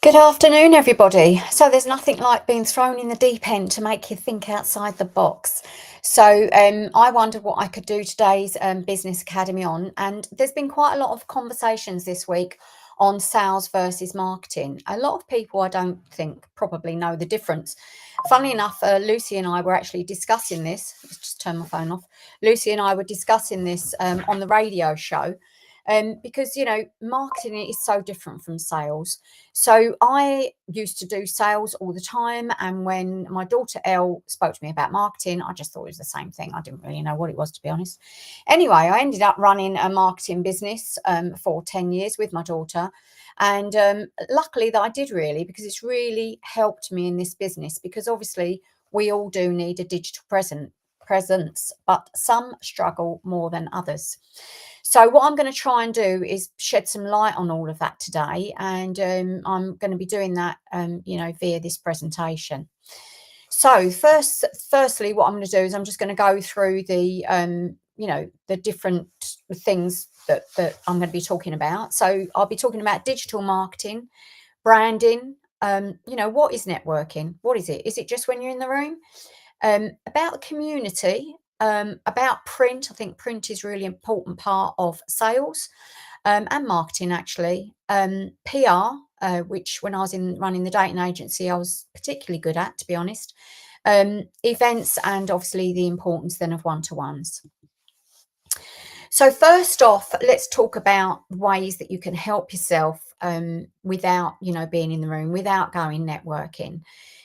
Good afternoon, everybody. So, there's nothing like being thrown in the deep end to make you think outside the box. I wondered what I could do today's Business Academy on, and there's been quite a lot of conversations this week on sales versus marketing. A lot of people, I don't think, probably know the difference. Funnily enough, Lucy and I were actually discussing this. Let's just turn my phone off. Lucy and I were discussing this on the radio show. Because marketing is so different from sales. So I used to do sales all the time, and when my daughter Elle spoke to me about marketing, I just thought it was the same thing. I didn't really know what it was, to be honest. Anyway, I ended up running a marketing business for 10 years with my daughter. And luckily that I did, really, because it's really helped me in this business, because obviously we all do need a digital presence, but some struggle more than others. So what I'm going to try and do is shed some light on all of that today, and I'm going to be doing that, via this presentation. So firstly, what I'm going to do is I'm just going to go through the different things that I'm going to be talking about. So I'll be talking about digital marketing, branding. What is networking? What is it? Is it just when you're in the room? About the community, about print. I think print is really important part of sales and marketing, actually. PR, which when I was running the dating agency, I was particularly good at, to be honest. Events, and obviously the importance then of one-to-ones. So first off, let's talk about ways that you can help yourself without, being in the room, without going networking,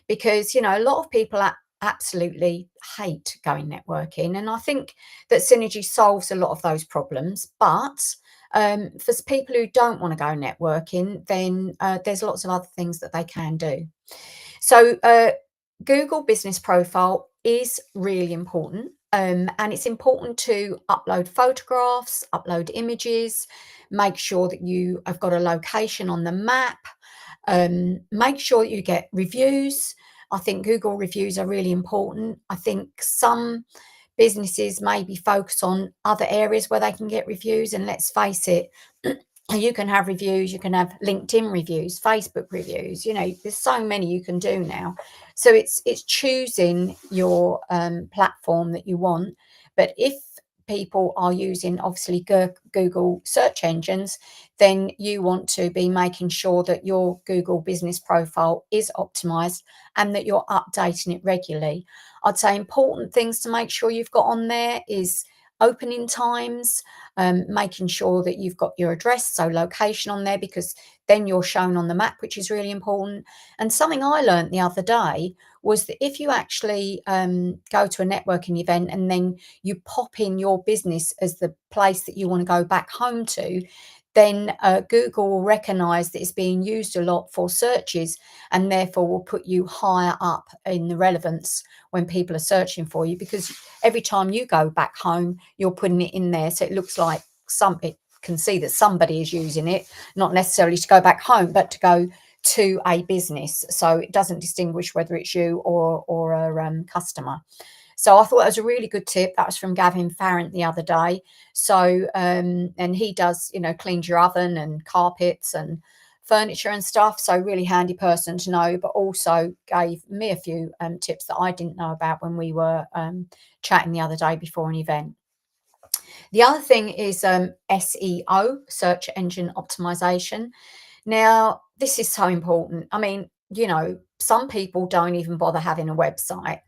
because a lot of people absolutely hate going networking, and I think that Synergy solves a lot of those problems. But for people who don't want to go networking, then there's lots of other things that they can do. So Google Business Profile is really important. And it's important to upload photographs, upload images, make sure that you have got a location on the map, make sure that you get reviews. I think Google reviews are really important. I think some businesses maybe focus on other areas where they can get reviews. And let's face it, you can have reviews, you can have LinkedIn reviews, Facebook reviews, there's so many you can do now. So it's choosing your platform that you want. But if people are using, obviously, Google search engines, then you want to be making sure that your Google business profile is optimized and that you're updating it regularly. I'd say important things to make sure you've got on there is opening times, making sure that you've got your address, so location on there, because then you're shown on the map, which is really important. And something I learned the other day was that if you actually go to a networking event and then you pop in your business as the place that you want to go back home to, then Google will recognize that it's being used a lot for searches, and therefore will put you higher up in the relevance when people are searching for you, because every time you go back home, you're putting it in there. So it looks like it can see that somebody is using it, not necessarily to go back home, but to go to a business. So it doesn't distinguish whether it's you or a customer. So I thought that was a really good tip. That was from Gavin Farrant the other day. So, and he does, cleans your oven and carpets and furniture and stuff. So really handy person to know, but also gave me a few tips that I didn't know about when we were chatting the other day before an event. The other thing is SEO, search engine optimization. Now, this is so important. I mean, some people don't even bother having a website.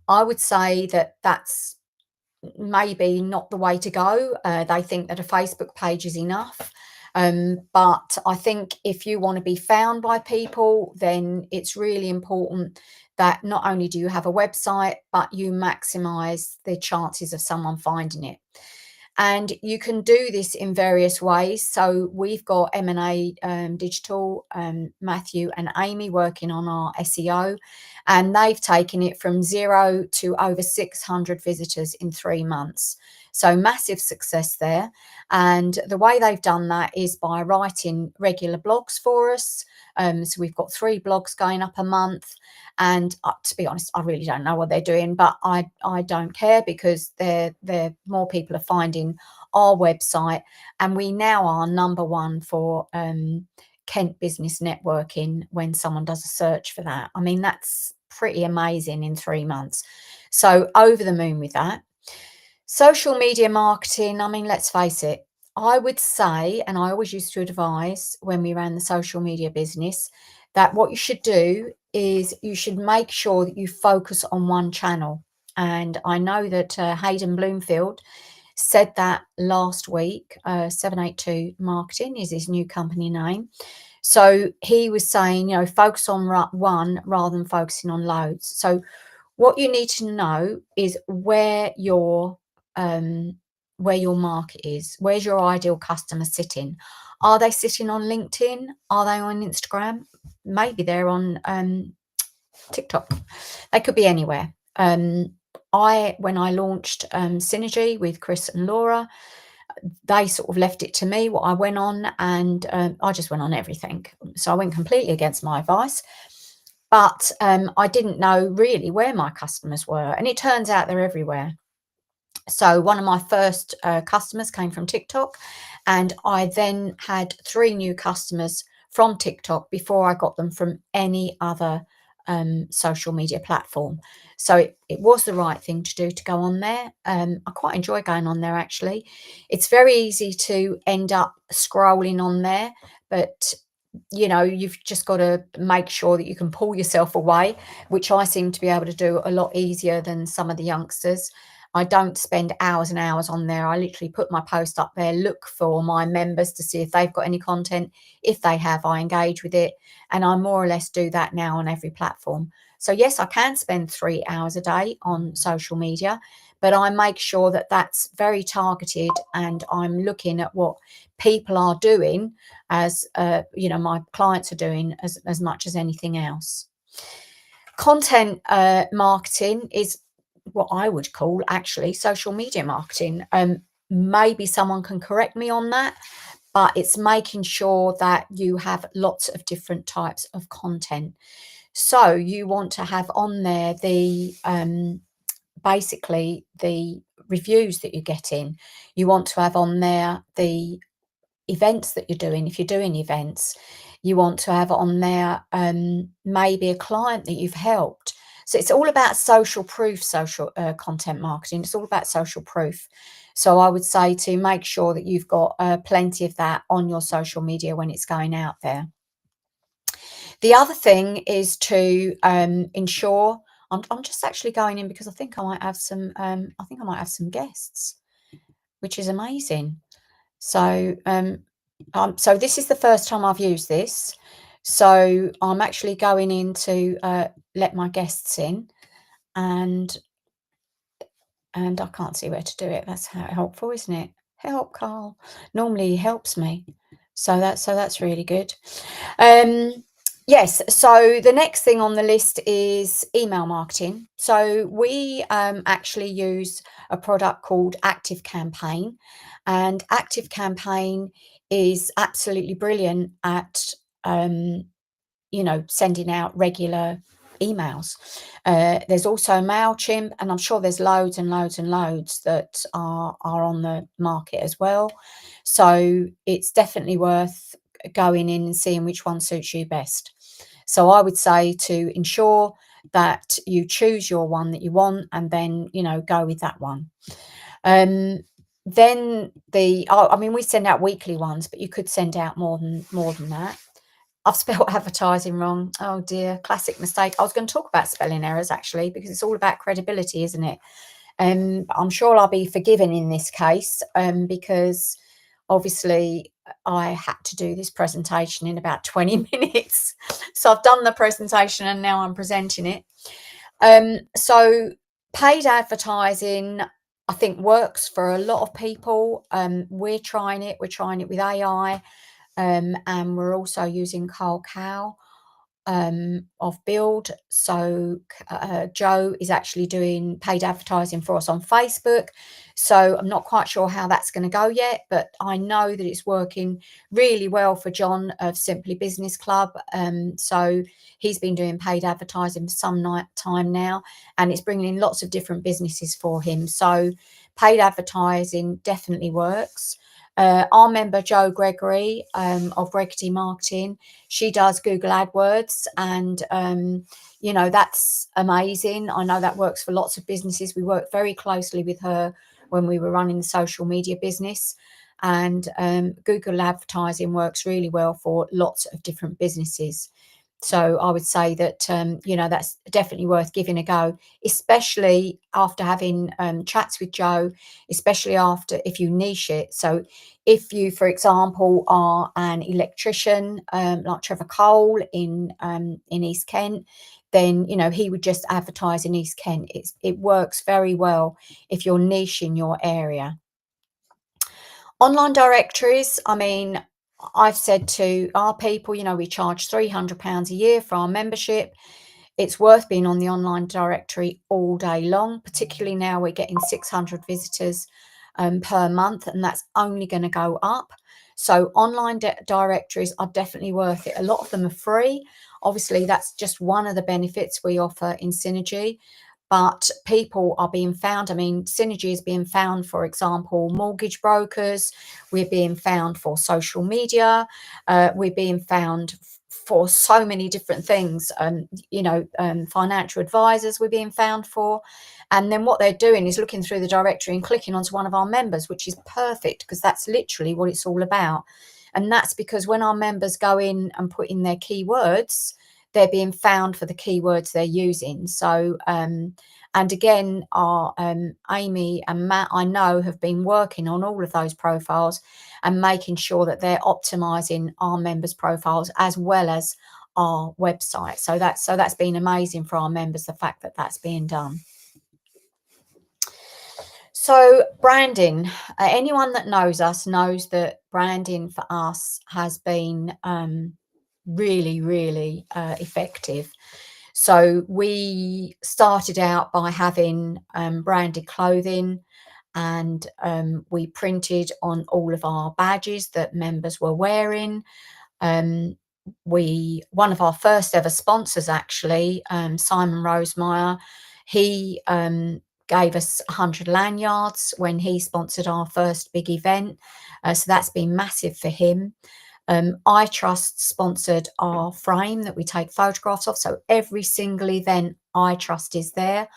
I would say that that's maybe not the way to go. They think that a Facebook page is enough. But I think if you want to be found by people, then it's really important that not only do you have a website, but you maximize the chances of someone finding it. And you can do this in various ways. So we've got M&A Digital, Matthew and Amy working on our SEO, and they've taken it from 0 to over 600 visitors in 3 months. So massive success there. And the way they've done that is by writing regular blogs for us. So we've got 3 blogs going up a month. And to be honest, I really don't know what they're doing, but I don't care, because they're more people are finding our website, and we now are number 1 for Kent Business Networking when someone does a search for that. I mean, that's pretty amazing in 3 months. So over the moon with that. Social media marketing, I mean, let's face it, I would say, and I always used to advise when we ran the social media business, that what you should do is you should make sure that you focus on one channel. And I know that Hayden Bloomfield said that last week. 782 Marketing is his new company name. So he was saying, focus on one rather than focusing on loads. So what you need to know is where your market is. Where's your ideal customer sitting? Are they sitting on LinkedIn? Are they on Instagram? Maybe they're on TikTok. They could be anywhere. When I launched Synergy with Chris and Laura, they sort of left it to me what I went on, and I just went on everything. So I went completely against my advice. But I didn't know really where my customers were, and it turns out they're everywhere. So one of my first customers came from TikTok, and I then had 3 new customers from TikTok before I got them from any other social media platform. So it was the right thing to do to go on there. I quite enjoy going on there, actually. It's very easy to end up scrolling on there, but you've just got to make sure that you can pull yourself away, which I seem to be able to do a lot easier than some of the youngsters. I don't spend hours and hours on there. I literally put my post up there, look for my members to see if they've got any content. If they have, I engage with it. And I more or less do that now on every platform. So yes, I can spend 3 hours a day on social media, but I make sure that that's very targeted, and I'm looking at what people are doing, as my clients are doing, as much as anything else. Content marketing is what I would call actually social media marketing. Maybe someone can correct me on that, but it's making sure that you have lots of different types of content. So you want to have on there the basically the reviews that you're getting. You want to have on there the events that you're doing. If you're doing events, you want to have on there maybe a client that you've helped. So it's all about social proof, social content marketing. It's all about social proof. So I would say to make sure that you've got plenty of that on your social media when it's going out there. The other thing is to ensure. I'm just actually going in because I think I might have some. I think I might have some guests, which is amazing. So so this is the first time I've used this. So I'm actually going in to let my guests in, and I can't see where to do it. That's how helpful, isn't it? Help, Carl. Normally he helps me. So that's really good. Yes, so the next thing on the list is email marketing. So we actually use a product called Active Campaign, and Active Campaign is absolutely brilliant at sending out regular emails. There's also MailChimp, and I'm sure there's loads and loads and loads that are on the market as well. So it's definitely worth going in and seeing which one suits you best. So I would say to ensure that you choose your one that you want, and then go with that one. Then we send out weekly ones, but you could send out more than that. I've spelled advertising wrong. Oh dear, classic mistake. I was going to talk about spelling errors actually, because it's all about credibility, isn't it? I'm sure I'll be forgiven in this case, because obviously I had to do this presentation in about 20 minutes. So I've done the presentation and now I'm presenting it. So paid advertising, I think, works for a lot of people. We're trying it with AI, and we're also using Carl Cow of Build. So Joe is actually doing paid advertising for us on Facebook. So I'm not quite sure how that's going to go yet, but I know that it's working really well for John of Simply Business Club. So he's been doing paid advertising for some time now, and it's bringing in lots of different businesses for him. So paid advertising definitely works. Our member Jo Gregory of Gregory Marketing, she does Google AdWords, and that's amazing. I know that works for lots of businesses. We worked very closely with her when we were running the social media business, and Google advertising works really well for lots of different businesses. So I would say that, that's definitely worth giving a go, especially after having chats with Jo, especially after if you niche it. So if you, for example, are an electrician, like Trevor Cole in East Kent, then, he would just advertise in East Kent. It works very well if you're niche in your area. Online directories, I mean, I've said to our people, we charge £300 a year for our membership. It's worth being on the online directory all day long, particularly now we're getting 600 visitors per month, and that's only going to go up. So online directories are definitely worth it. A lot of them are free. Obviously, that's just one of the benefits we offer in Synergy, but people are being found. I mean, Synergy is being found, for example, mortgage brokers. We're being found for social media. We're being found for so many different things. Financial advisors we're being found for. And then what they're doing is looking through the directory and clicking onto one of our members, which is perfect because that's literally what it's all about. And that's because when our members go in and put in their keywords, they're being found for the keywords they're using. So, and again, our Amy and Matt, I know, have been working on all of those profiles and making sure that they're optimizing our members' profiles as well as our website. So that's been amazing for our members, the fact that that's being done. So branding, anyone that knows us knows that branding for us has been really, really effective. So we started out by having branded clothing, and we printed on all of our badges that members were wearing. One of our first ever sponsors, actually, Simon Rosemeyer, he gave us 100 lanyards when he sponsored our first big event. So that's been massive for him. iTrust sponsored our frame that we take photographs of. So every single event, iTrust is there.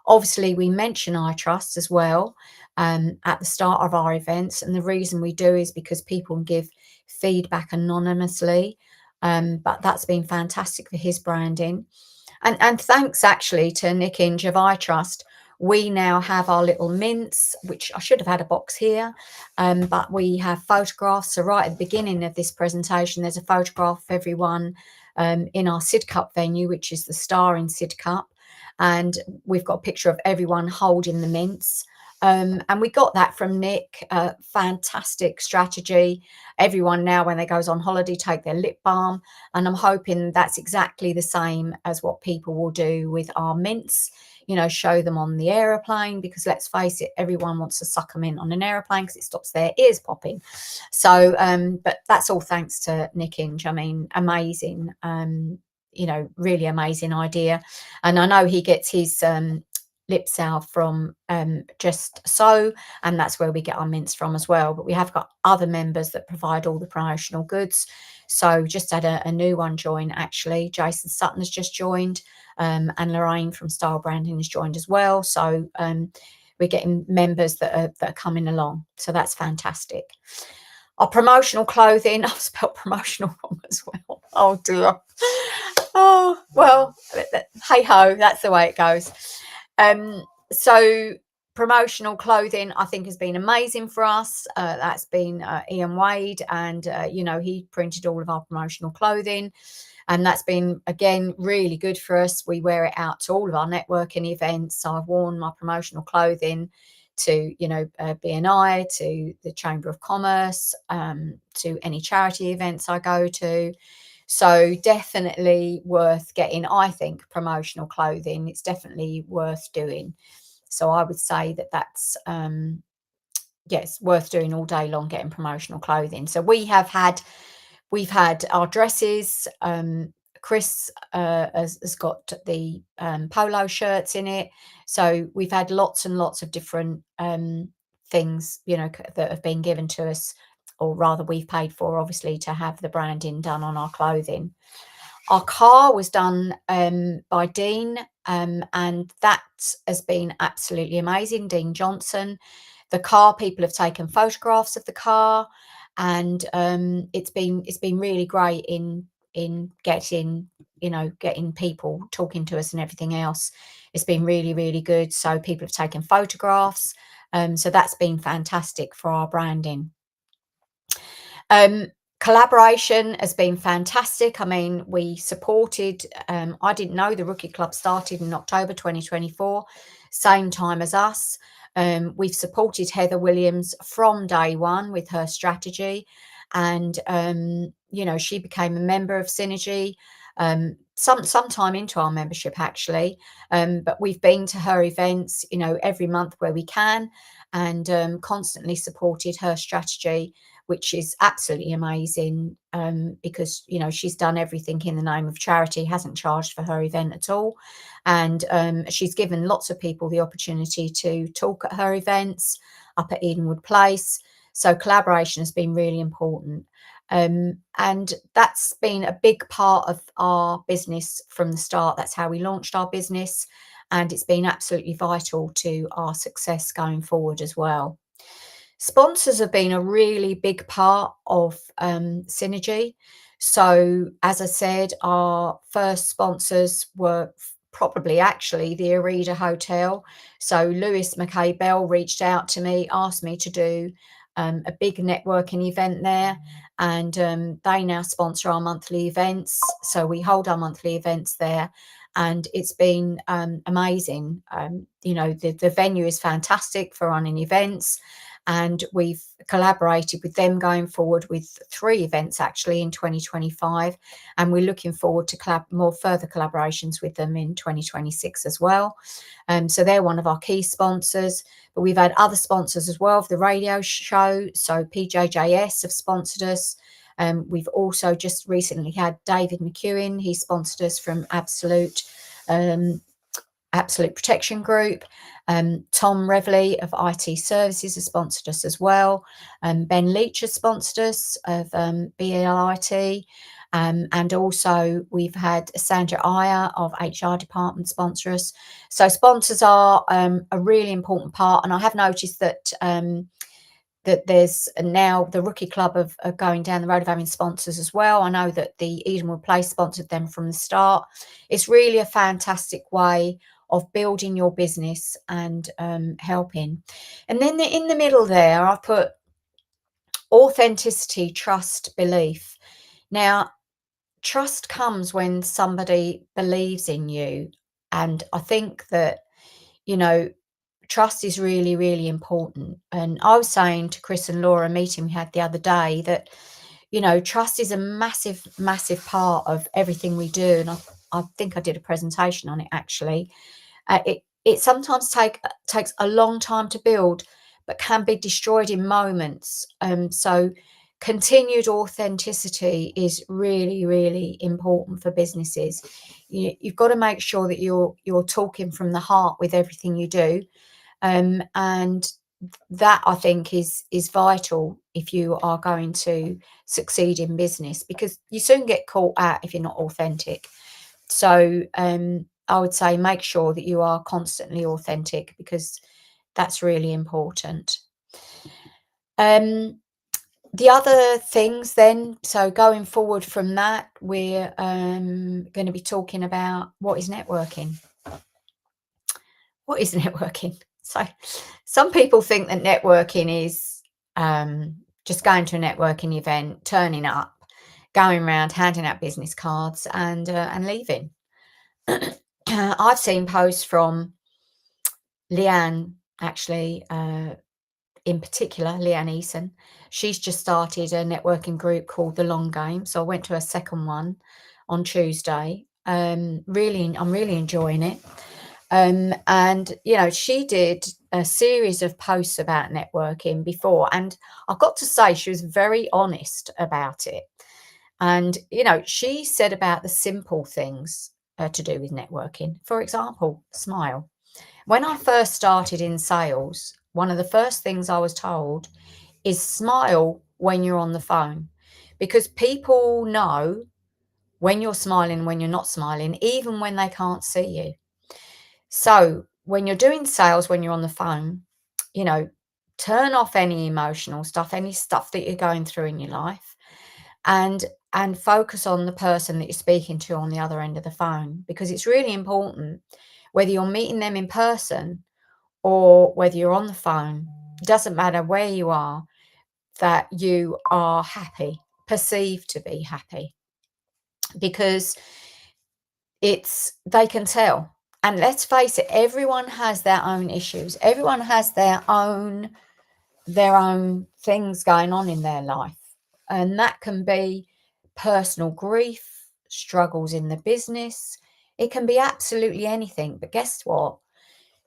Obviously, we mention iTrust as well at the start of our events. And the reason we do is because people can give feedback anonymously. But that's been fantastic for his branding. And thanks actually to Nick Inge of iTrust, we now have our little mints, which I should have had a box here, but we have photographs. So right at the beginning of this presentation, there's a photograph of everyone in our Sid Cup venue, which is the Star in Sid Cup. And we've got a picture of everyone holding the mints. And we got that from Nick. Fantastic strategy. Everyone now, when they goes on holiday, take their lip balm. And I'm hoping that's exactly the same as what people will do with our mints. Show them on the aeroplane, because let's face it, everyone wants to suck them in on an aeroplane because it stops their ears popping. So, but that's all thanks to Nick Inge. I mean, amazing, really amazing idea. And I know he gets his lip salve from Just So, and that's where we get our mints from as well. But we have got other members that provide all the promotional goods. So just had a new one join, actually. Jason Sutton has just joined, and Lorraine from Style Branding has joined as well. So we're getting members that are coming along. So that's fantastic. Our promotional clothing, I've spelled promotional wrong as well. Oh dear. Oh, well, hey ho, that's the way it goes. So promotional clothing, I think, has been amazing for us. That's been Ian Wade, and he printed all of our promotional clothing, and that's been, again, really good for us. We wear it out to all of our networking events. So I've worn my promotional clothing to BNI, to the Chamber of Commerce, to any charity events I go to. So definitely worth getting, I think, promotional clothing. It's definitely worth doing. So I would say that that's yes, worth doing all day long, getting promotional clothing. So we've had our dresses. Chris has got the polo shirts in it. So we've had lots and lots of different things, that have been given to us, or rather we've paid for, obviously, to have the branding done on our clothing. Our car was done by Dean, and that has been absolutely amazing. Dean Johnson. The car, people have taken photographs of the car, and it's been really great in getting people talking to us and everything else. It's been really, really good. So people have taken photographs. So that's been fantastic for our branding. Um, Collaboration has been fantastic. I mean, we supported, I didn't know the Rookie Club started in October 2024, same time as us. We've supported Heather Williams from day one with her strategy, and she became a member of Synergy sometime into our membership, actually. But we've been to her events, every month where we can, and constantly supported her strategy, which is absolutely amazing, because she's done everything in the name of charity, hasn't charged for her event at all, and she's given lots of people the opportunity to talk at her events up at Edenwood Place. So collaboration has been really important, and that's been a big part of our business from the start. That's how we launched our business, and it's been absolutely vital to our success going forward as well. Sponsors have been a really big part of Synergy. So, as I said, our first sponsors were probably actually the Arida Hotel. So, Lewis McKay Bell reached out to me, asked me to do a big networking event there, and they now sponsor our monthly events. So, we hold our monthly events there. And it's been amazing. The venue is fantastic for running events, and we've collaborated with them going forward with 3 events actually in 2025, and we're looking forward to more further collaborations with them in 2026 as well. So they're one of our key sponsors, but we've had other sponsors as well for the radio show. So PJJS have sponsored us. We've also just recently had David McEwen. He sponsored us from Absolute Protection Group. Tom Revley of IT Services has sponsored us as well. Ben Leach has sponsored us of BLIT. And also we've had Sandra Iyer of HR Department sponsor us. So sponsors are a really important part. And I have noticed that there's now the Rookie Club are going down the road of having sponsors as well. I know that the Edenwood Place sponsored them from the start. It's really a fantastic way of building your business and helping. And then in the middle there, I've put authenticity, trust, belief. Now, trust comes when somebody believes in you. And I think that, trust is really, really important. And I was saying to Chris and Laura, a meeting we had the other day, that, trust is a massive, massive part of everything we do. And I think I did a presentation on it, actually. It sometimes takes a long time to build, but can be destroyed in moments. So continued authenticity is really, really important for businesses. You've got to make sure that you're talking from the heart with everything you do. And that, I think, is vital if you are going to succeed in business, because you soon get caught out if you're not authentic. So I would say make sure that you are constantly authentic, because that's really important. The other things then, so going forward from that, we're going to be talking about what is networking. What is networking? So some people think that networking is just going to a networking event, turning up, going around, handing out business cards and leaving. I've seen posts from Leanne, actually, in particular, Leanne Eason. She's just started a networking group called The Long Game. So I went to her second one on Tuesday. I'm really enjoying it. And, she did a series of posts about networking before. And I've got to say, she was very honest about it. And, she said about the simple things to do with networking. For example, smile. When I first started in sales, one of the first things I was told is smile when you're on the phone, because people know when you're smiling, when you're not smiling, even when they can't see you. So when you're doing sales, when you're on the phone, you know, turn off any emotional stuff, any stuff that you're going through in your life, and focus on the person that you're speaking to on the other end of the phone, because it's really important, whether you're meeting them in person or whether you're on the phone, it doesn't matter where you are, that you are happy, perceived to be happy, because they can tell. And let's face it, everyone has their own issues. Everyone has their own things going on in their life. And that can be personal grief, struggles in the business. It can be absolutely anything. But guess what?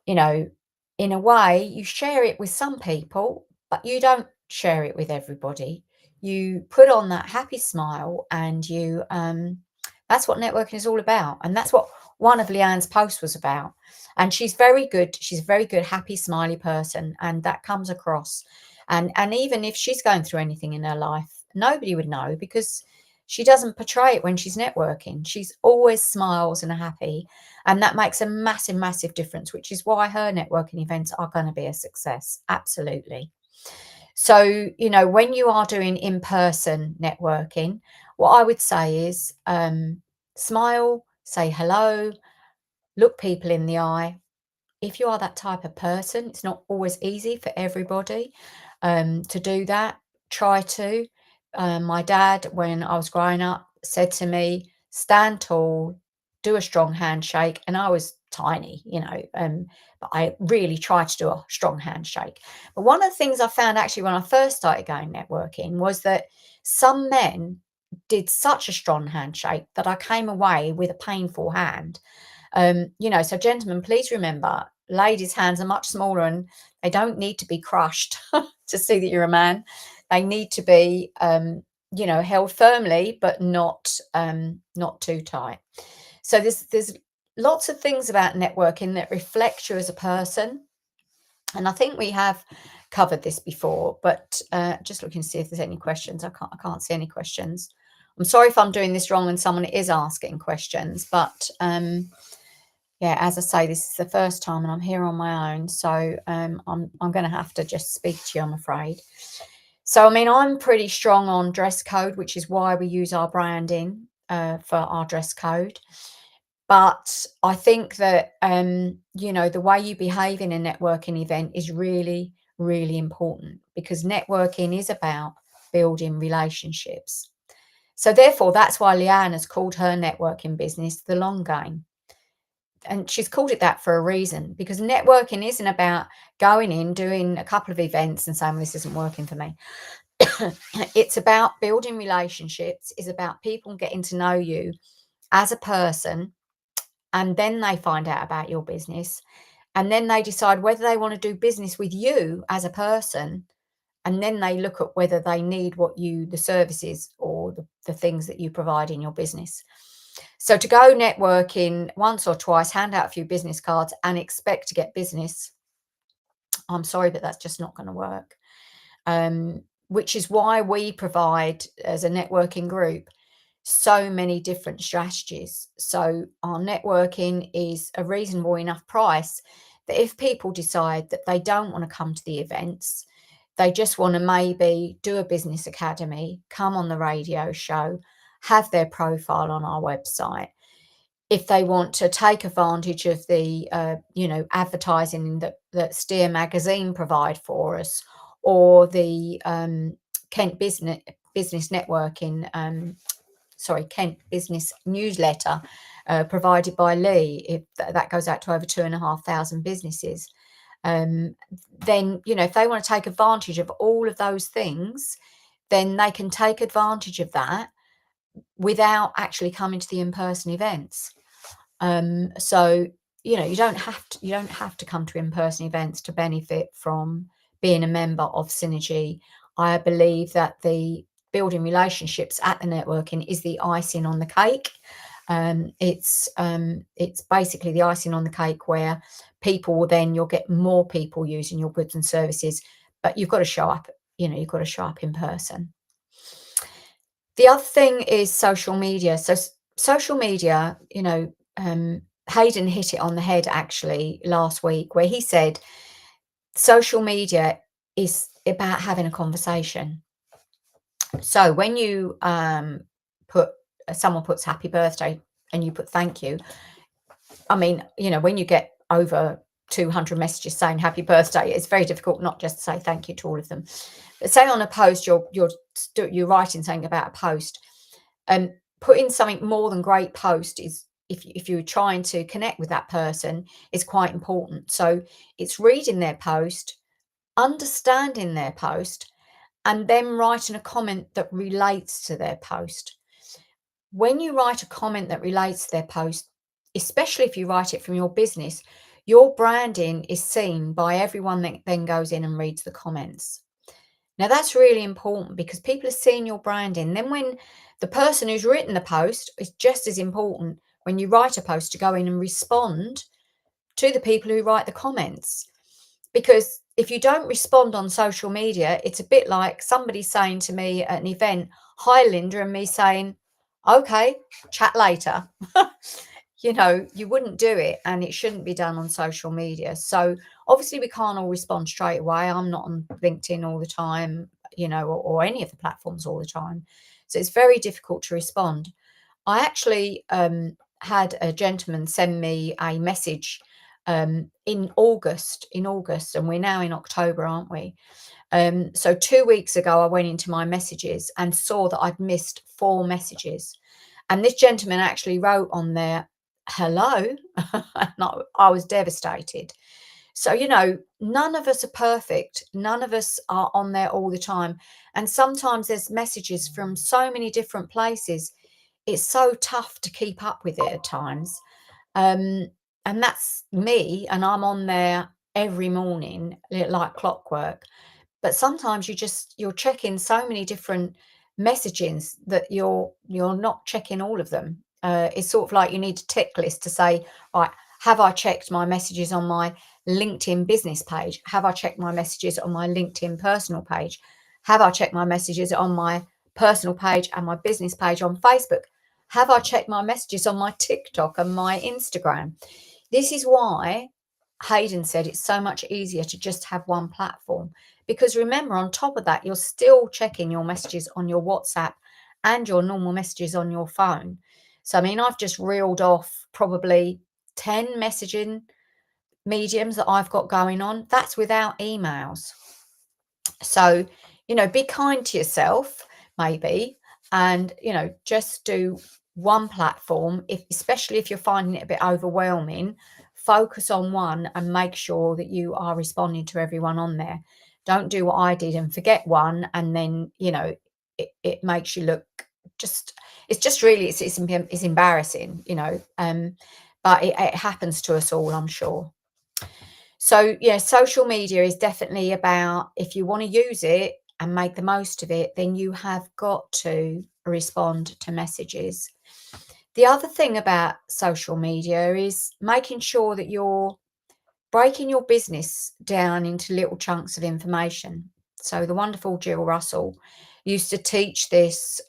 You know, in a way, you share it with some people, but you don't share it with everybody. You put on that happy smile, and that's what networking is all about. And that's what one of Leanne's posts was about. And she's very good. She's a very good, happy, smiley person. And that comes across. And even if she's going through anything in her life, nobody would know, because she doesn't portray it when she's networking. She's always smiles and happy. And that makes a massive, massive difference, which is why her networking events are going to be a success. Absolutely. So, when you are doing in-person networking, what I would say is smile, say hello, look people in the eye. If you are that type of person, it's not always easy for everybody to do that. Try to. My dad, when I was growing up, said to me, stand tall, do a strong handshake. And I was tiny, but I really tried to do a strong handshake. But one of the things I found actually when I first started going networking was that some men did such a strong handshake that I came away with a painful hand. So gentlemen, please remember, ladies' hands are much smaller and they don't need to be crushed to see that you're a man. They need to be, held firmly, but not too tight. So there's lots of things about networking that reflect you as a person. And I think we have covered this before, but just looking to see if there's any questions. I can't see any questions. I'm sorry if I'm doing this wrong and someone is asking questions, but yeah, as I say, this is the first time and I'm here on my own. So I'm going to have to just speak to you, I'm afraid. So, I mean, I'm pretty strong on dress code, which is why we use our branding for our dress code. But I think that, the way you behave in a networking event is really, really important, because networking is about building relationships. So therefore, that's why Leanne has called her networking business the long game. And she's called it that for a reason, because networking isn't about going in, doing a couple of events and saying, well, this isn't working for me. It's about building relationships. It's about people getting to know you as a person, and then they find out about your business, and then they decide whether they want to do business with you as a person, and then they look at whether they need the services or the things that you provide in your business. So to go networking once or twice, hand out a few business cards and expect to get business, I'm sorry, but that's just not going to work. Which is why we provide, as a networking group, so many different strategies. So our networking is a reasonable enough price that if people decide that they don't want to come to the events, they just want to maybe do a business academy, come on the radio show, have their profile on our website. If they want to take advantage of the, advertising that Steer Magazine provide for us, or the Kent Business Networking, Kent Business newsletter provided by Lee, if that goes out to over 2,500 businesses, then, if they want to take advantage of all of those things, then they can take advantage of that without actually coming to the in-person events. So, you don't have to come to in-person events to benefit from being a member of Synergy. I believe that the building relationships at the networking is the icing on the cake. It's basically the icing on the cake where you'll get more people using your goods and services, but you've got to show up, you've got to show up in person. The other thing is social media. So social media, Hayden hit it on the head actually last week, where he said social media is about having a conversation. So when you put someone puts happy birthday and you put thank you, I mean, when you get over 200 messages saying happy birthday, it's very difficult not just to say thank you to all of them. But say on a post, you're writing something about a post, and putting something more than great post is, if you're trying to connect with that person, is quite important. So it's reading their post, understanding their post, and then writing a comment that relates to their post. When you write a comment that relates to their post, especially if you write it from your business, your branding is seen by everyone that then goes in and reads the comments. Now, that's really important because people are seeing your branding. Then when the person who's written the post, is just as important when you write a post to go in and respond to the people who write the comments. Because if you don't respond on social media, it's a bit like somebody saying to me at an event, "Hi, Linda," and me saying, "Okay, chat later." You wouldn't do it, and it shouldn't be done on social media. So obviously we can't all respond straight away. I'm not on LinkedIn all the time, or any of the platforms all the time. So it's very difficult to respond. I actually had a gentleman send me a message in August, and we're now in October, aren't we? So 2 weeks ago, I went into my messages and saw that I'd missed 4 messages. And this gentleman actually wrote on there, "Hello." And I was devastated. So, none of us are perfect. None of us are on there all the time. And sometimes there's messages from so many different places. It's so tough to keep up with it at times. And that's me, and I'm on there every morning like clockwork. But sometimes you're checking so many different messagings that you're not checking all of them. It's sort of like you need a tick list to say, right, have I checked my messages on my LinkedIn business page? Have I checked my messages on my LinkedIn personal page? Have I checked my messages on my personal page and my business page on Facebook? Have I checked my messages on my TikTok and my Instagram? This is why Hayden said it's so much easier to just have one platform. Because remember, on top of that, you're still checking your messages on your WhatsApp and your normal messages on your phone. So, I mean, I've just reeled off probably 10 messaging mediums that I've got going on. That's without emails. So, be kind to yourself, maybe, and, just do one platform, especially if you're finding it a bit overwhelming. Focus on one and make sure that you are responding to everyone on there. Don't do what I did and forget one, and then, it makes you look it's embarrassing, but it happens to us all, I'm sure. So, yeah, social media is definitely about, if you want to use it and make the most of it, then you have got to respond to messages. The other thing about social media is making sure that you're breaking your business down into little chunks of information. So the wonderful Jill Russell used to teach this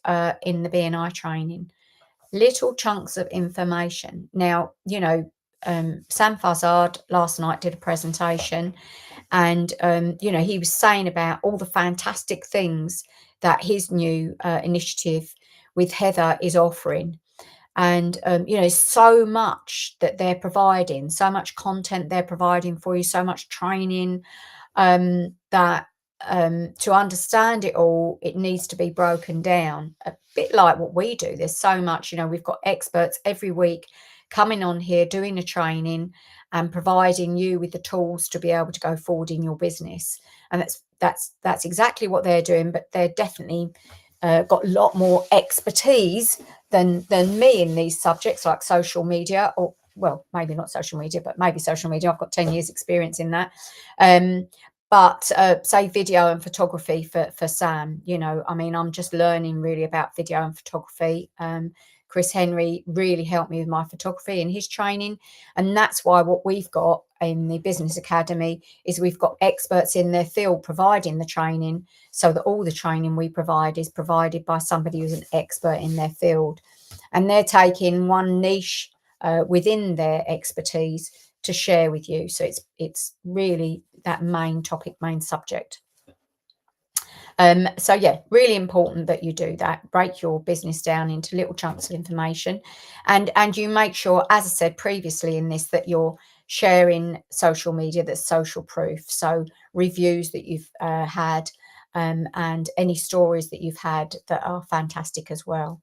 in the BNI training. Little chunks of information. Now, Sam Fazard last night did a presentation, and he was saying about all the fantastic things that his new initiative with Heather is offering. And so much that they're providing, so much content they're providing for you, so much training, that to understand it all, it needs to be broken down, a bit like what we do. There's so much, we've got experts every week coming on here doing a training and providing you with the tools to be able to go forward in your business. And that's exactly what they're doing, but they're definitely got a lot more expertise than me in these subjects, like social media, or, well, maybe not social media, but maybe social media. I've got 10 years experience in that. But say video and photography for Sam, I mean, I'm just learning really about video and photography. Chris Henry really helped me with my photography and his training. And that's why what we've got in the Business Academy is we've got experts in their field providing the training, so that all the training we provide is provided by somebody who's an expert in their field. And they're taking one niche within their expertise to share with you. So it's really that main topic, main subject. So yeah, really important that you do that. Break your business down into little chunks of information, and you make sure, as I said previously in this, that you're sharing social media that's social proof. So reviews that you've had, and any stories that you've had that are fantastic as well.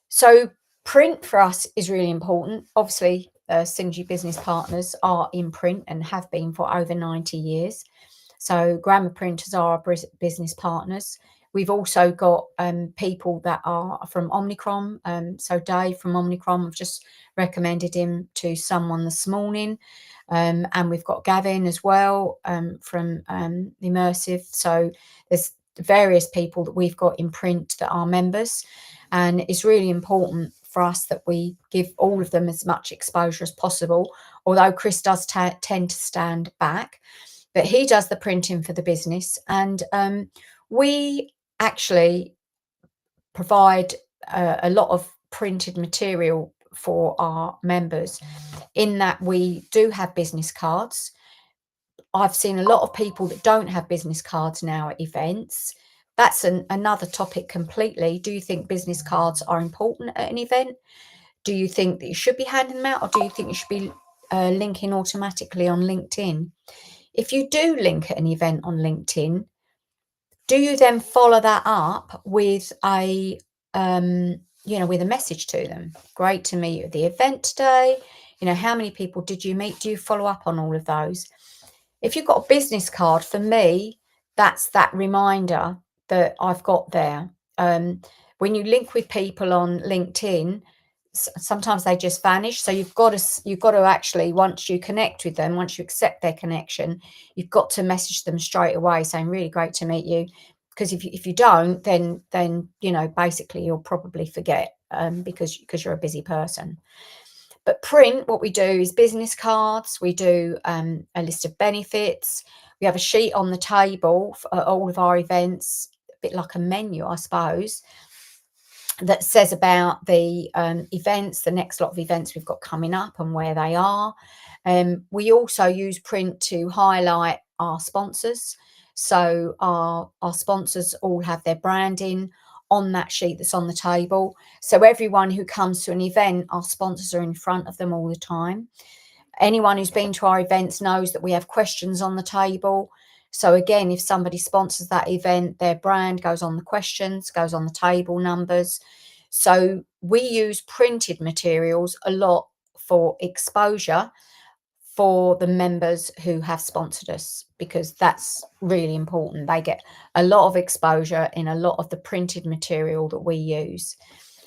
So print for us is really important. Obviously, Synergy Business Partners are in print and have been for over 90 years. So Grammar Printers are our business partners. We've also got people that are from Omnicrom. So Dave from Omnicrom, I've just recommended him to someone this morning. And we've got Gavin as well from Immersive. So there's various people that we've got in print that are members. And it's really important for us that we give all of them as much exposure as possible, although Chris does tend to stand back. But he does the printing for the business, and we actually provide a lot of printed material for our members, in that we do have business cards. I've seen a lot of people that don't have business cards now at events. That's another topic completely. Do you think business cards are important at an event? Do you think that you should be handing them out, or do you think you should be linking automatically on LinkedIn? If you do link at an event on LinkedIn, do you then follow that up with with a message to them? Great to meet you at the event today. How many people did you meet? Do you follow up on all of those? If you've got a business card, for me, that's that reminder that I've got there. When you link with people on LinkedIn, sometimes they just vanish. So you've got to actually, once you connect with them, once you accept their connection, you've got to message them straight away saying, really great to meet you. Because if you don't, then basically you'll probably forget, because you're a busy person. But print, what we do is business cards. We do a list of benefits. We have a sheet on the table for all of our events, a bit like a menu, I suppose, that says about the events, the next lot of events we've got coming up and where they are. We also use print to highlight our sponsors. So our sponsors all have their branding on that sheet that's on the table. So everyone who comes to an event, our sponsors are in front of them all the time. Anyone who's been to our events knows that we have questions on the table. So again, if somebody sponsors that event, their brand goes on the questions, goes on the table numbers. So we use printed materials a lot for exposure for the members who have sponsored us, because that's really important. They get a lot of exposure in a lot of the printed material that we use.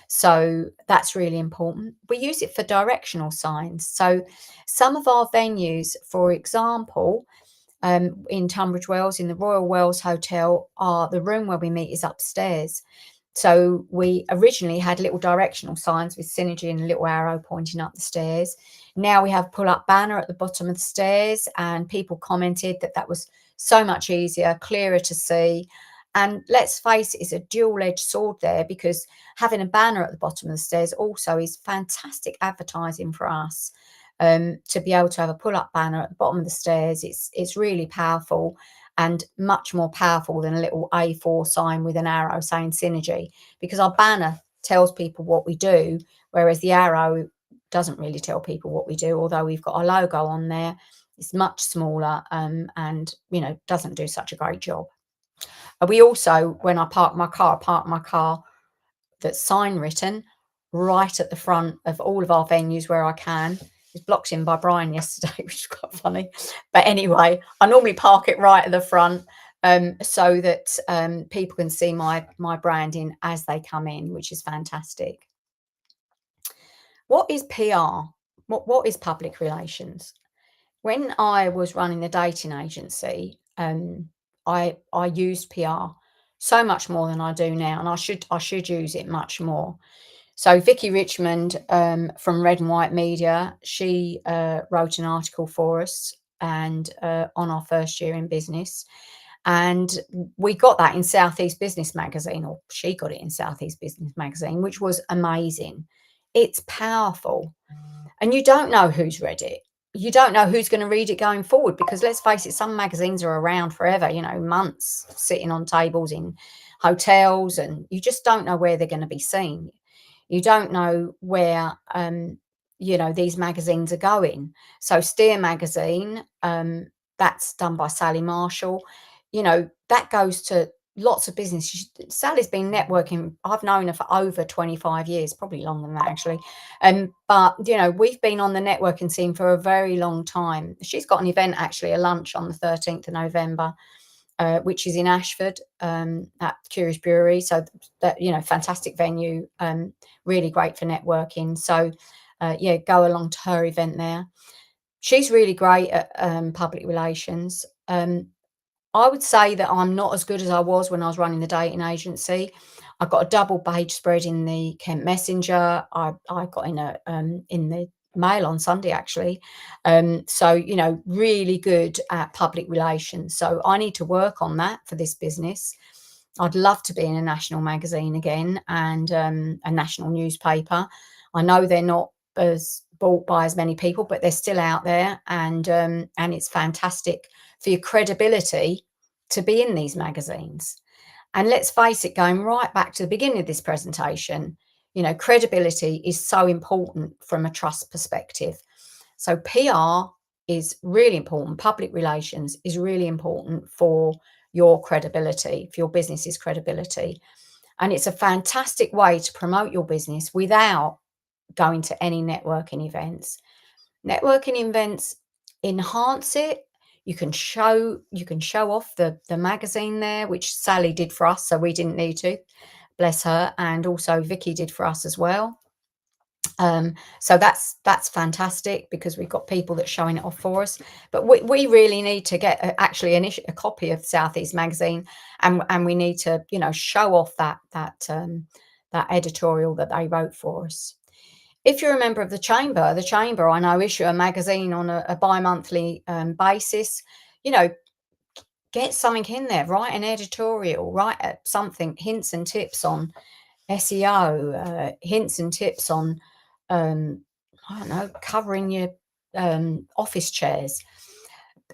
So that's really important. We use it for directional signs. So some of our venues, for example, in Tunbridge Wells, in the Royal Wells Hotel, the room where we meet is upstairs. So we originally had little directional signs with Synergy and a little arrow pointing up the stairs. Now we have pull-up banner at the bottom of the stairs, and people commented that that was so much easier, clearer to see. And let's face it, it's a dual-edged sword there, because having a banner at the bottom of the stairs also is fantastic advertising for us. To be able to have a pull-up banner at the bottom of the stairs, it's really powerful, and much more powerful than a little A4 sign with an arrow saying Synergy, because our banner tells people what we do, whereas the arrow doesn't really tell people what we do, although we've got our logo on there. It's much smaller, and doesn't do such a great job. We also, when I park my car that's sign written right at the front of all of our venues where I can. It was blocked in by Brian yesterday, which is quite funny. But anyway, I normally park it right at the front, so that people can see my branding as they come in, which is fantastic. What is PR? What is public relations? When I was running the dating agency, Um, I used PR so much more than I do now, and I should use it much more. So Vicky Richmond, from Red and White Media, she wrote an article for us and on our first year in business, and we got that in Southeast Business Magazine, or she got it in Southeast Business Magazine, which was amazing. It's powerful, and you don't know who's read it. You don't know who's going to read it going forward, because let's face it, some magazines are around forever, months sitting on tables in hotels, and you just don't know where they're going to be seen. You don't know where these magazines are going. So Steer magazine, that's done by Sally Marshall, that goes to lots of business. Sally's been networking, I've known her for over 25 years, probably longer than that actually. But we've been on the networking scene for a very long time. She's got an event, actually a lunch, on the 13th of November, which is in Ashford, at Curious Brewery. So that, fantastic venue, really great for networking. So yeah, go along to her event there. She's really great at public relations. I would say that I'm not as good as I was when I was running the dating agency. I got a double page spread in the Kent Messenger. I got in the Mail on Sunday, actually. So really good at public relations. So I need to work on that for this business. I'd love to be in a national magazine again, and a national newspaper. I know they're not as bought by as many people, but they're still out there, and it's fantastic for your credibility to be in these magazines. And let's face it, going right back to the beginning of this presentation, credibility is so important from a trust perspective. So PR is really important. Public relations is really important for your credibility, for your business's credibility. And it's a fantastic way to promote your business without going to any networking events. Networking events enhance it. You can show off the magazine there, which Sally did for us, so we didn't need to, bless her, and also Vicky did for us as well. So that's fantastic, because we've got people that's showing it off for us. But we really need to get actually a copy of Southeast magazine, and we need to show off that editorial that they wrote for us. If you're a member of the chamber, I know, issue a magazine on a bi-monthly basis. Get something in there, write an editorial, write something, hints and tips on SEO, hints and tips on, I don't know, covering your office chairs.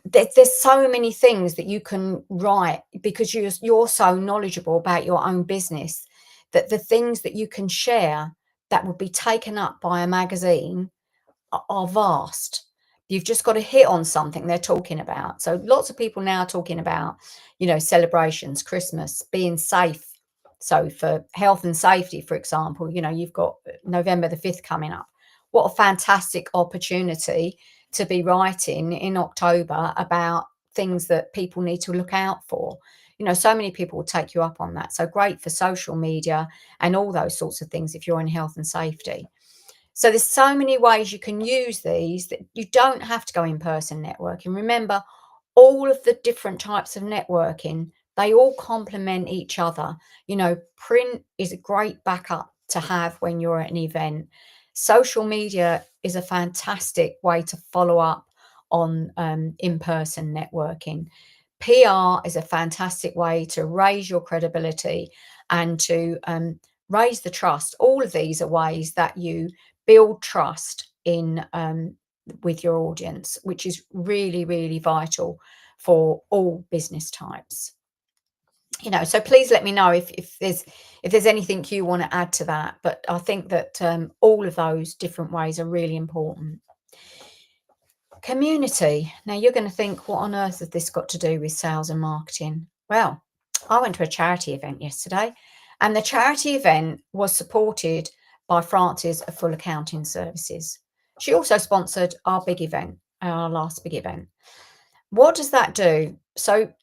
There's so many things that you can write, because you're so knowledgeable about your own business, that the things that you can share that would be taken up by a magazine are vast. You've just got to hit on something they're talking about. So lots of people now are talking about, celebrations, Christmas, being safe. So for health and safety, for example, you've got November the 5th coming up. What a fantastic opportunity to be writing in October about things that people need to look out for. So many people will take you up on that. So great for social media and all those sorts of things if you're in health and safety. So there's so many ways you can use these, that you don't have to go in person networking. Remember, all of the different types of networking, they all complement each other. Print is a great backup to have when you're at an event. Social media is a fantastic way to follow up on in-person networking. PR is a fantastic way to raise your credibility and to raise the trust. All of these are ways that you build trust in with your audience, which is really, really vital for all business types. So please let me know if there's anything you want to add to that. But I think that all of those different ways are really important. Community. Now you're going to think, what on earth has this got to do with sales and marketing? Well, I went to a charity event yesterday, and the charity event was supported by Frances of Full Accounting Services. She also sponsored our big event, our last big event. What does that do? So,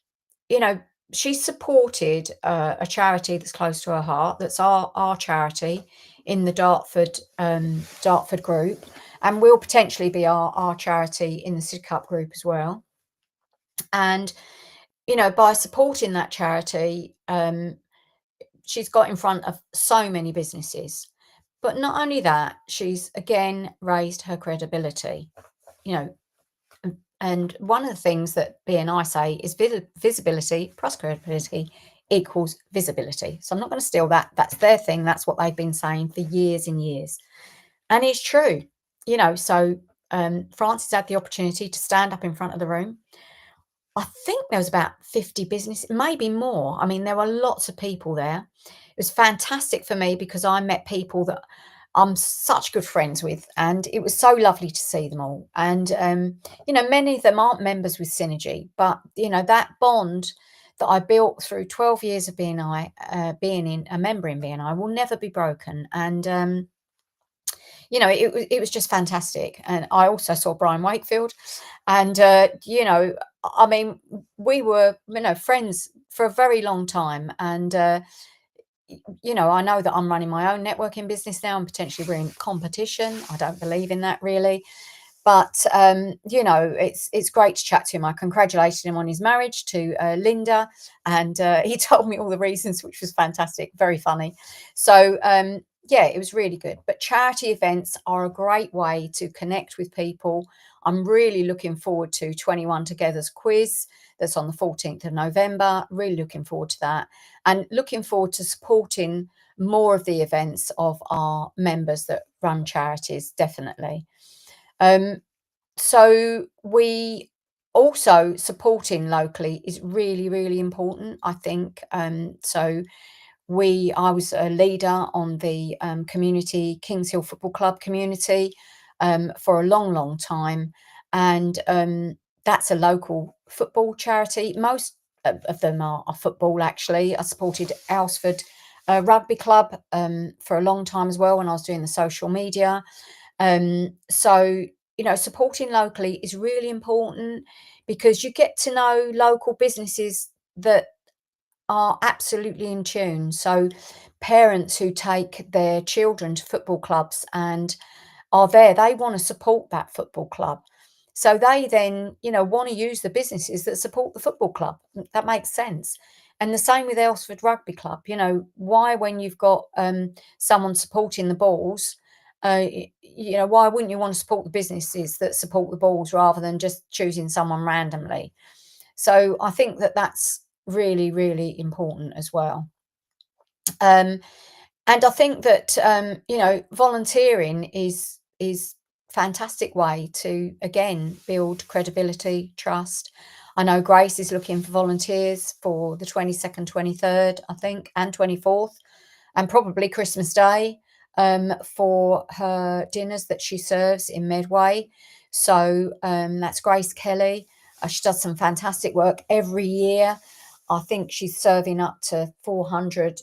she supported a charity that's close to her heart. That's our charity in the Dartford group, and will potentially be our charity in the Sidcup group as well. And by supporting that charity, she's got in front of so many businesses. But not only that, she's again raised her credibility. You know, and one of the things that BNI say is visibility plus credibility equals visibility. So I'm not going to steal that. That's their thing. That's what they've been saying for years and years. And it's true. So Frances had the opportunity to stand up in front of the room. I think there was about 50 businesses, maybe more. I mean, there were lots of people there. It was fantastic for me because I met people that I'm such good friends with, and it was so lovely to see them all. And many of them aren't members with Synergy, but that bond that I built through 12 years of BNI, being in a member in BNI, will never be broken. And it was just fantastic. And I also saw Brian Wakefield, and I mean, we were friends for a very long time. And I know that I'm running my own networking business now, and potentially we're in competition. I don't believe in that really. But it's great to chat to him. I congratulated him on his marriage to Linda, and he told me all the reasons, which was fantastic, very funny. So yeah, it was really good. But charity events are a great way to connect with people. I'm really looking forward to 21 Together's quiz that's on the 14th of November. Really looking forward to that, and looking forward to supporting more of the events of our members that run charities, definitely. So we also supporting locally is really, really important, I think. So I was a leader on the community Kings Hill Football Club community for a long, long time, and that's a local football charity. Most of them are football. Actually, I supported Alresford Rugby Club for a long time as well when I was doing the social media. So supporting locally is really important because you get to know local businesses that are absolutely in tune. So parents who take their children to football clubs and are there, they want to support that football club. So they then, want to use the businesses that support the football club. That makes sense. And the same with Alresford Rugby Club. Why, when you've got someone supporting the balls, why wouldn't you want to support the businesses that support the balls rather than just choosing someone randomly? So I think that that's really, really important as well. And I think that volunteering is fantastic way to again build credibility, trust. I know Grace is looking for volunteers for the 22nd, 23rd, I think, and 24th, and probably Christmas Day for her dinners that she serves in Medway. So that's Grace Kelly. She does some fantastic work every year. I think she's serving up to 400,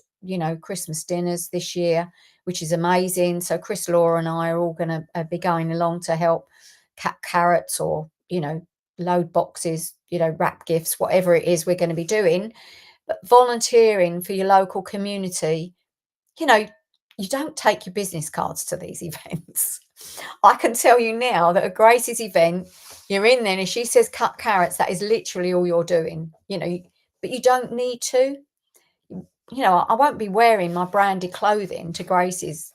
Christmas dinners this year, which is amazing. So Chris, Laura, and I are all going to be going along to help cut carrots or, load boxes, wrap gifts, whatever it is we're going to be doing. But volunteering for your local community, you know, you don't take your business cards to these events. I can tell you now that at Grace's event, you're in there and if she says cut carrots, that is literally all you're doing, but you don't need to. I won't be wearing my branded clothing to Grace's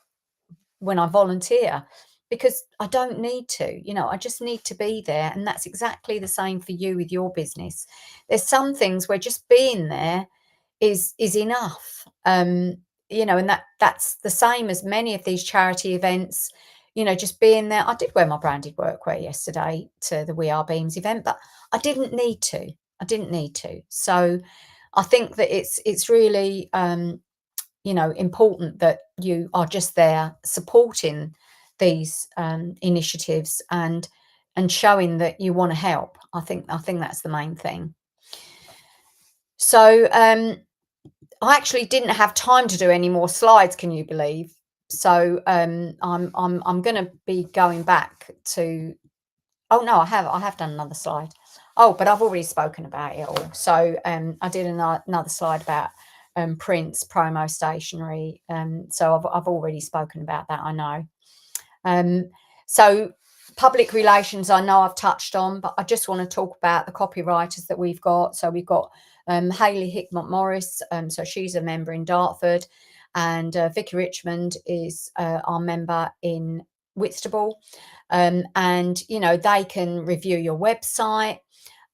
when I volunteer because I don't need to. I just need to be there. And that's exactly the same for you with your business. There's some things where just being there is enough. And that's the same as many of these charity events. Just being there. I did wear my branded workwear yesterday to the We Are Beams event, but I didn't need to. So I think that it's really important that you are just there supporting these initiatives and showing that you want to help. I think that's the main thing. So I actually didn't have time to do any more slides, can you believe? So I'm going to be going back to. Oh no, I have done another slide. Oh, but I've already spoken about it all. So I did another slide about prints, promo stationery. So I've already spoken about that, I know. So Public relations, I know I've touched on, but I just want to talk about the copywriters that we've got. So we've got Hayley Hickmott Morris, so she's a member in Dartford, and Vicky Richmond is our member in Whitstable. And, you know, they can review your website.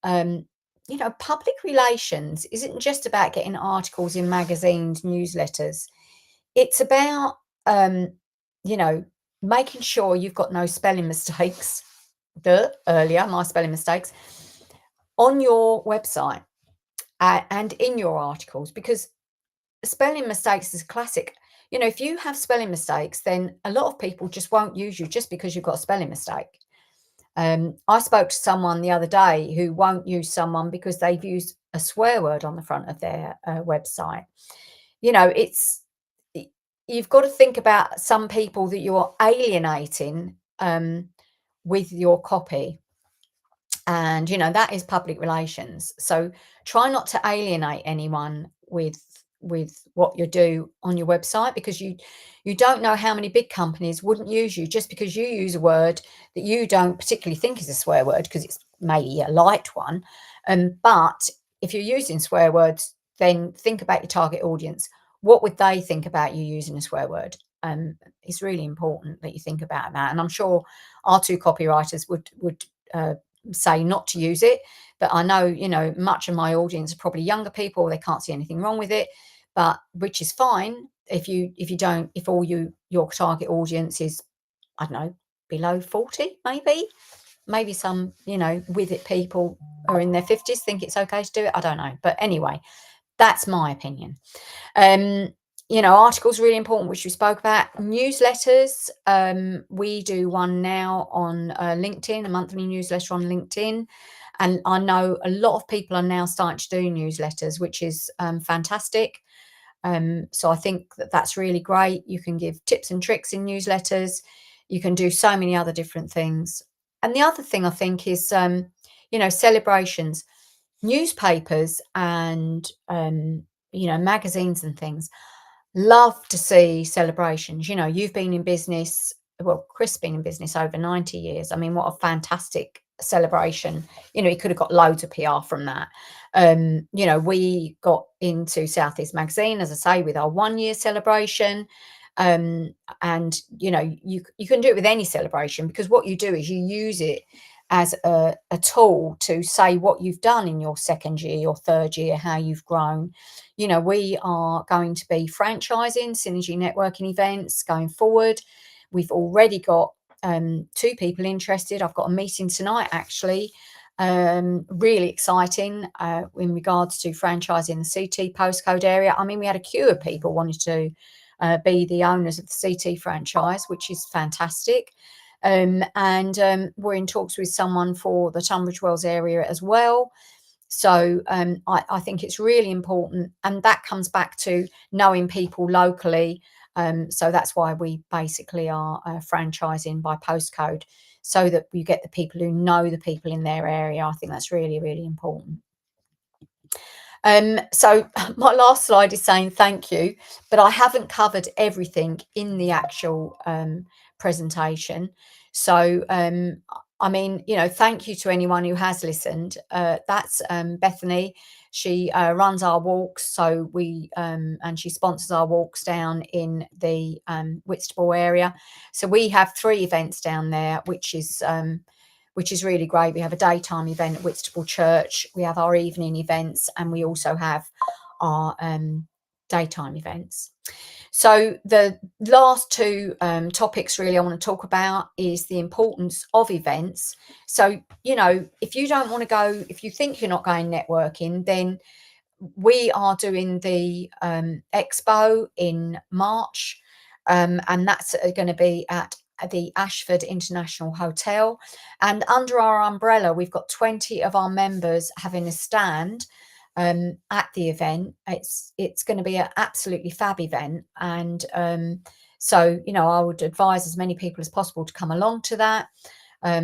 You know, public relations isn't just about getting articles in magazines, newsletters. It's about, you know, making sure you've got no spelling mistakes, my spelling mistakes, on your website and in your articles, because spelling mistakes is classic. You know, if you have spelling mistakes, then a lot of people just won't use you just because you've got a spelling mistake. I spoke to someone the other day who won't use someone because they've used a swear word on the front of their website. You know, you've got to think about some people that you're alienating with your copy. And, you know, that is public relations. So try not to alienate anyone with what you do on your website, because you don't know how many big companies wouldn't use you just because you use a word that you don't particularly think is a swear word, because it's maybe a light one. But if you're using swear words, then think about your target audience. What would they think about you using a swear word? It's really important that you think about that. And I'm sure our two copywriters would say not to use it, but I know, you know, much of my audience are probably younger people. They can't see anything wrong with it, but which is fine if all your target audience is, I don't know, below 40, maybe some, you know, with it people are in their 50s think it's okay to do it. I don't know, but anyway, that's my opinion. You know, articles really important, which we spoke about. Newsletters, we do one now on LinkedIn, a monthly newsletter on LinkedIn, and I know a lot of people are now starting to do newsletters, which is fantastic. So I think that that's really great. You can give tips and tricks in newsletters. You can do so many other different things. And the other thing I think is, you know, celebrations. Newspapers and you know, magazines and things love to see celebrations. You know, you've been in business, well, Chris been in business over 90 years. I mean, what a fantastic celebration. You know, he could have got loads of PR from that. You know, we got into Southeast Magazine, as I say, with our 1 year celebration. And you know, you can do it with any celebration, because what you do is you use it as a tool to say what you've done in your second year, your third year, how you've grown. You know, we are going to be franchising synergy networking events going forward. We've already got 2 people interested. I've got a meeting tonight, actually. Really exciting in regards to franchising the CT postcode area. I mean, we had a queue of people wanting to be the owners of the CT franchise, which is fantastic. And we're in talks with someone for the Tunbridge Wells area as well. So I think it's really important, and that comes back to knowing people locally. So that's why we basically are franchising by postcode, so that you get the people who know the people in their area. I think that's really, really important. So my last slide is saying thank you, but I haven't covered everything in the actual presentation. So, I mean, you know, thank you to anyone who has listened. That's Bethany. She runs our walks, so and she sponsors our walks down in the Whitstable area. So we have 3 events down there, which is really great. We have a daytime event at Whitstable Church, we have our evening events, and we also have our daytime events. So the last 2 topics really I want to talk about is the importance of events. So, you know, if you don't want to go, if you think you're not going networking, then we are doing the expo in March, and that's going to be at the Ashford International Hotel. And under our umbrella, we've got 20 of our members having a stand at the event. It's going to be an absolutely fab event. And so, you know, I would advise as many people as possible to come along to that.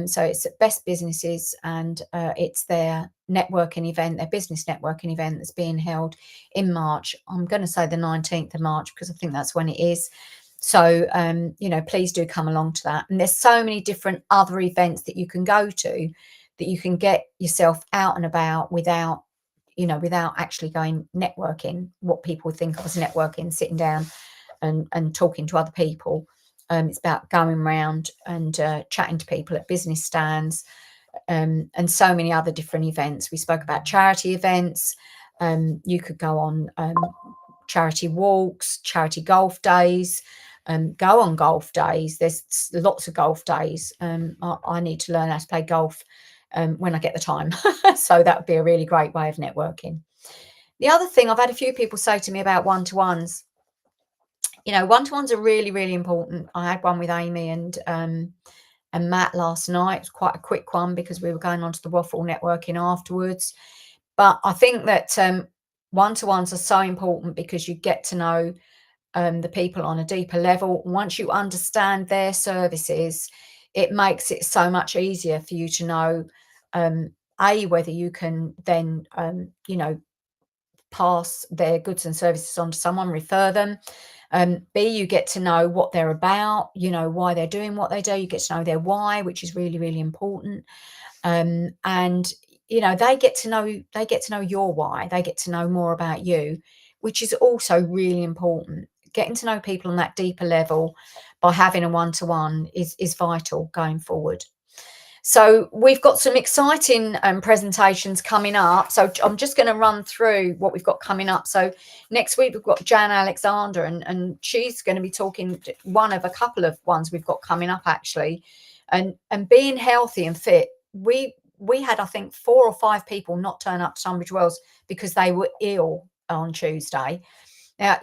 So it's at Best Businesses, and it's their networking event, their business networking event that's being held in March. I'm going to say the 19th of March because I think that's when it is. So, please do come along to that. And there's so many different other events that you can go to that you can get yourself out and about without actually going networking, what people think of as networking, sitting down and talking to other people. It's about going around and chatting to people at business stands, and so many other different events. We spoke about charity events. You could go on charity walks, charity golf days, go on golf days. There's lots of golf days. I need to learn how to play golf when I get the time. So that would be a really great way of networking. The other thing, I've had a few people say to me about one-to-ones. One-to-ones are really, really important. I had one with Amy and Matt last night. It was quite a quick one because we were going on to the waffle networking afterwards. But I think that one-to-ones are so important because you get to know the people on a deeper level. Once you understand their services, it makes it so much easier for you to know, whether you can then, pass their goods and services on to someone, refer them. B, you get to know what they're about, why they're doing what they do. You get to know their why, which is really, really important. And they get to know your why. They get to know more about you, which is also really important. Getting to know people on that deeper level by having a one-to-one is vital going forward. So we've got some exciting presentations coming up. So I'm just going to run through what we've got coming up. So next week we've got Jan Alexander, and she's going to be talking one of a couple of ones we've got coming up actually, and being healthy and fit. We had, I think, 4 or 5 people not turn up to Tunbridge Wells because they were ill on Tuesday. Now,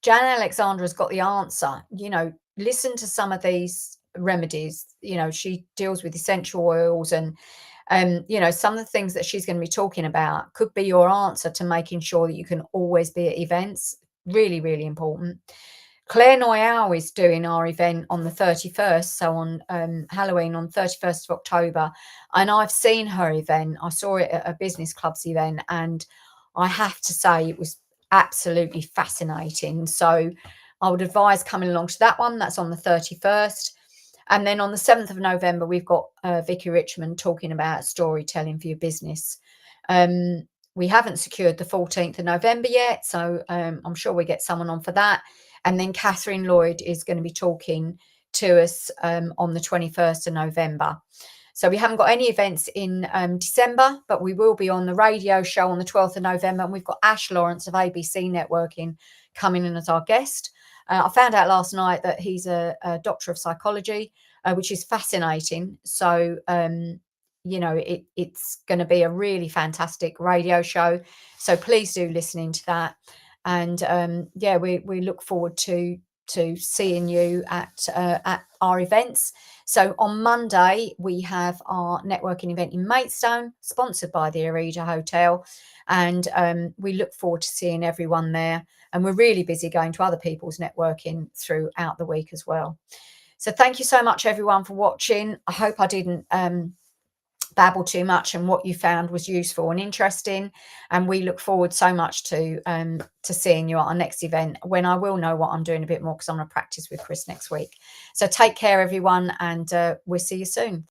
Jan Alexander has got the answer. Listen to some of these remedies. She deals with essential oils and some of the things that she's going to be talking about could be your answer to making sure that you can always be at events. Really, really important. Claire Noyal is doing our event on the 31st, so on Halloween on 31st of October. And I've seen her event. I saw it at a business club's event, and I have to say it was absolutely fascinating. So I would advise coming along to that one. That's on the 31st. And then on the 7th of November, we've got Vicky Richmond talking about storytelling for your business. We haven't secured the 14th of November yet, so I'm sure we get someone on for that. And then Catherine Lloyd is going to be talking to us on the 21st of November. So we haven't got any events in December, but we will be on the radio show on the 12th of November. And we've got Ash Lawrence of ABC Networking coming in as our guest. I found out last night that he's a doctor of psychology, which is fascinating. So, it's going to be a really fantastic radio show. So please do listen into that. And we look forward to seeing you at our events. So on Monday, we have our networking event in Maidstone, sponsored by the Arida Hotel. And we look forward to seeing everyone there. And we're really busy going to other people's networking throughout the week as well. So thank you so much, everyone, for watching. I hope I didn't babble too much, and what you found was useful and interesting. And we look forward so much to seeing you at our next event, when I will know what I'm doing a bit more, because I'm going to practice with Chris next week. So take care, everyone, and we'll see you soon.